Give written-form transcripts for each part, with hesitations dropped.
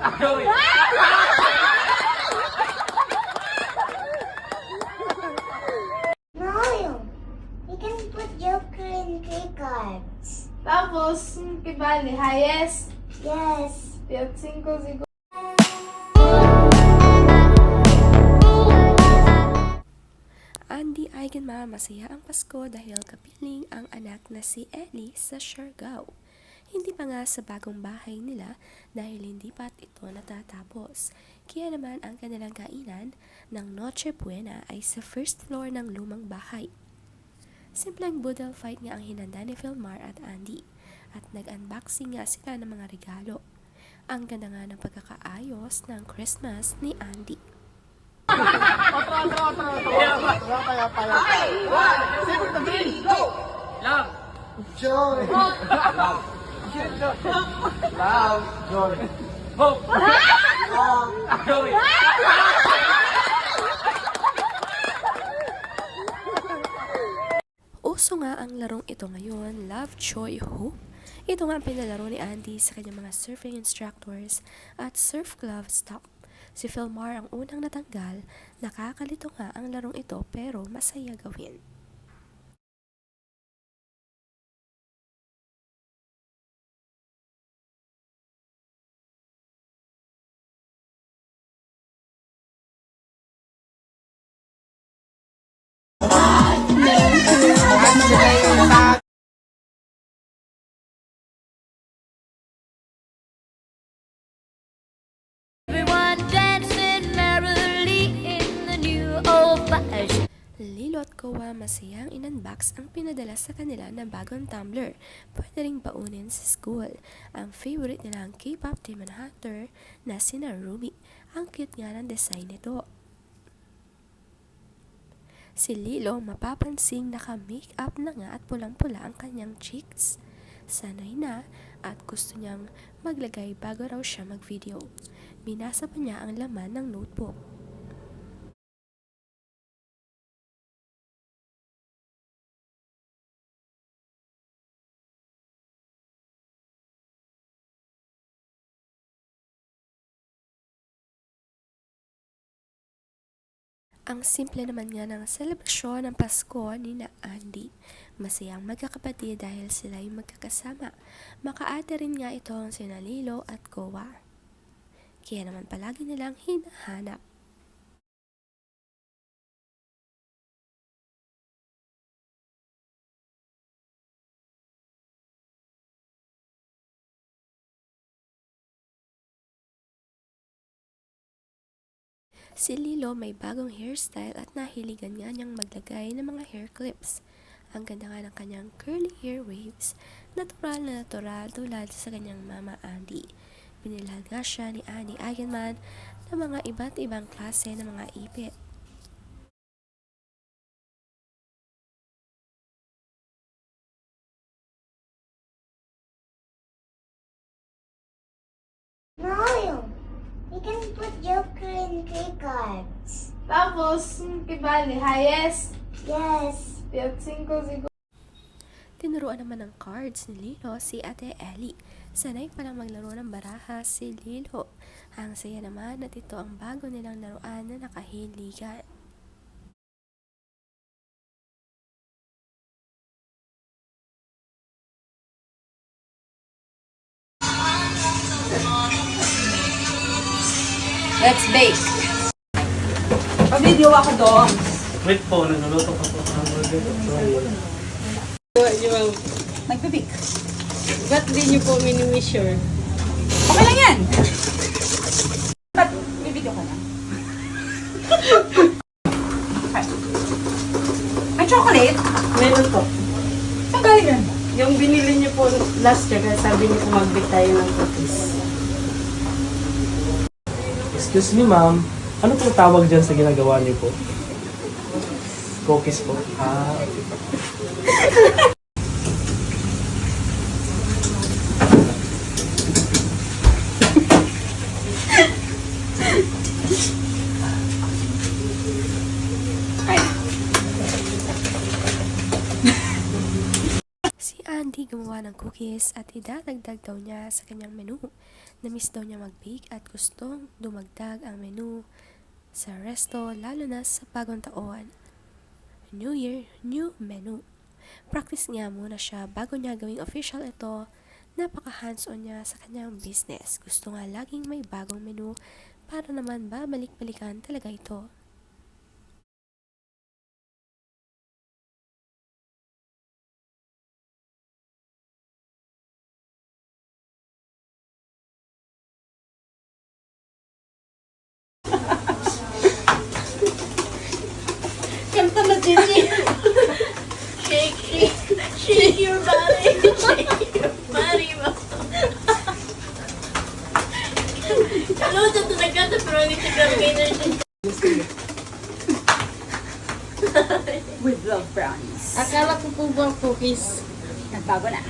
No, you can put Joker in 3 cards. Tapos, kibali, highest. Yes. Tiyat 5 siguro. Andy Eigenma, masaya ang Pasko dahil kapiling ang anak na si Ellie sa Siargao. Hindi pa nga sa bagong bahay nila dahil hindi pa ito natatapos. Kaya naman ang kanilang kainan ng Noche Buena ay sa first floor ng lumang bahay. Simpleng boodle fight nga ang hinanda ni Philmar at Andy at nag-unboxing nga sila ng mga regalo. Ang ganda nga ng pagkakaayos ng Christmas ni Andy. Love! Joy. Love! Joy! Hope! Joy! Uso nga ang larong ito ngayon, Love, Joy, Hope. Ito nga ang pinalaro ni Andy sa kanyang mga surfing instructors at surf club stop. Si Philmar ang unang natanggal, nakakalito nga ang larong ito pero masaya gawin. Everyone dancing merrily in the new old fashioned. Lilo at Kowa masayang in-unbox ang pinadala sa kanila na bagong tumbler. Pwede ring baunin sa school. Ang favorite nila ang K-pop Demon Hunter na sina Ruby. Ang cute nga ng design nito. Si Lilo mapapansing naka-makeup na nga at pulang-pula ang kanyang cheeks. Sanay na at gusto niyang maglagay bago raw siya mag-video. Binasa pa niya ang laman ng notebook. Ang simple naman nga ng selebrasyon ng Pasko ni na Andy. Masayang magkakapatid dahil sila ay magkakasama. Makaate rin nga ito ang sina Lilo at Kowa. Kaya naman palagi nilang hinahanap. Si Lilo may bagong hairstyle at nahiligan nga niyang maglagay ng mga hair clips. Ang ganda nga ng kanyang curly hair waves, natural na natural tulad sa kanyang mama Andy. Binilhan nga siya ni Andy Eigenman ng mga iba't ibang klase ng mga ipit. No, you can put Joker in 3 cards. Tapos, kibali, highest. Yes. Tiyat 5 siguro. Tinuruan naman ng cards ni Lilo si Ate Ellie. Sanay palang maglaro ng baraha si Lilo. Ang saya naman at ito ang bago nilang laruan na nakahiligan. Let's bake. Pa-video ako doon. Wait po, nagluluto ka po. Nagbe-bake. Ba't di niyo po mini-measure? Okay lang yan. Ba't may video ka na? Okay. May chocolate? Meron po. Saan galing yan? Yung binili niyo po last year, kaya sabi niyo po mag-bake tayo ng cookies. Excuse me, ma'am. Ano pong tawag dyan sa ginagawa niyo po? Cookies po. Ah, Si Andy gumawa ng cookies at idadagdag daw niya sa kanyang menu. Namiss daw niya mag-bake at gustong dumagdag ang menu sa resto lalo na sa bagong taon. New Year, new menu. Practice nga muna siya bago niya gawing official ito. Napaka-hands-on niya sa kanyang business. Gusto nga laging may bagong menu para naman babalik-balikan talaga ito. Kanta na Gigi. Shake, shake, shake your body. Shake your body. Saludo to nagkanta pero hindi ko gagawin With love brownies. Akala ko po bang cookies. Nagbago na.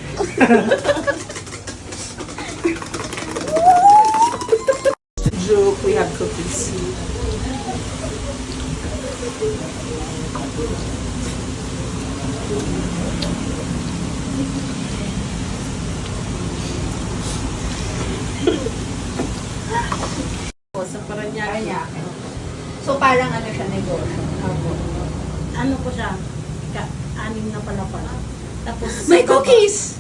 Joke, we have cookies. Sa Paranaque. So parang ano siya, negosyo. Ano po siya? Anim na pala pala. Tapos, May cookies!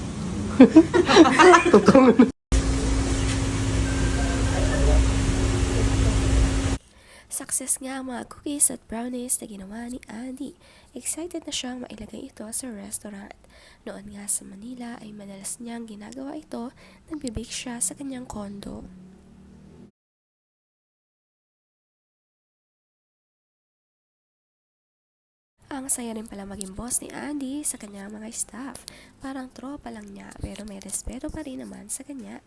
Success nga ang mga cookies at brownies na ginawa ni Andy. Excited na siyang mailagay ito sa restaurant. Noon nga sa Manila ay madalas niyang ginagawa ito, nagbibake siya sa kanyang kondo. Ang saya rin pala maging boss ni Andy sa kanyang mga staff. Parang tropa lang niya pero may respeto pa rin naman sa kanya.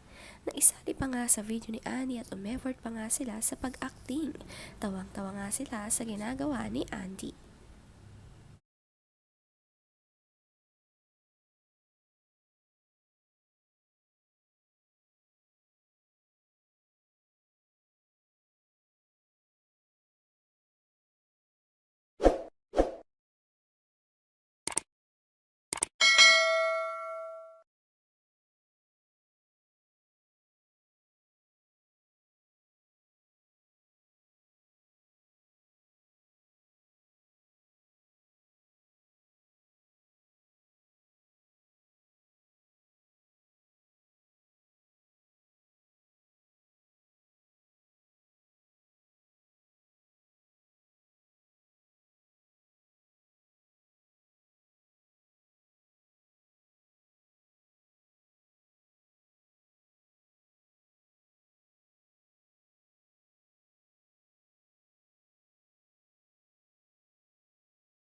Naisali pa nga sa video ni Andy at umeffort pa nga sila sa pag-acting. Tawang-tawa nga sila sa ginagawa ni Andy.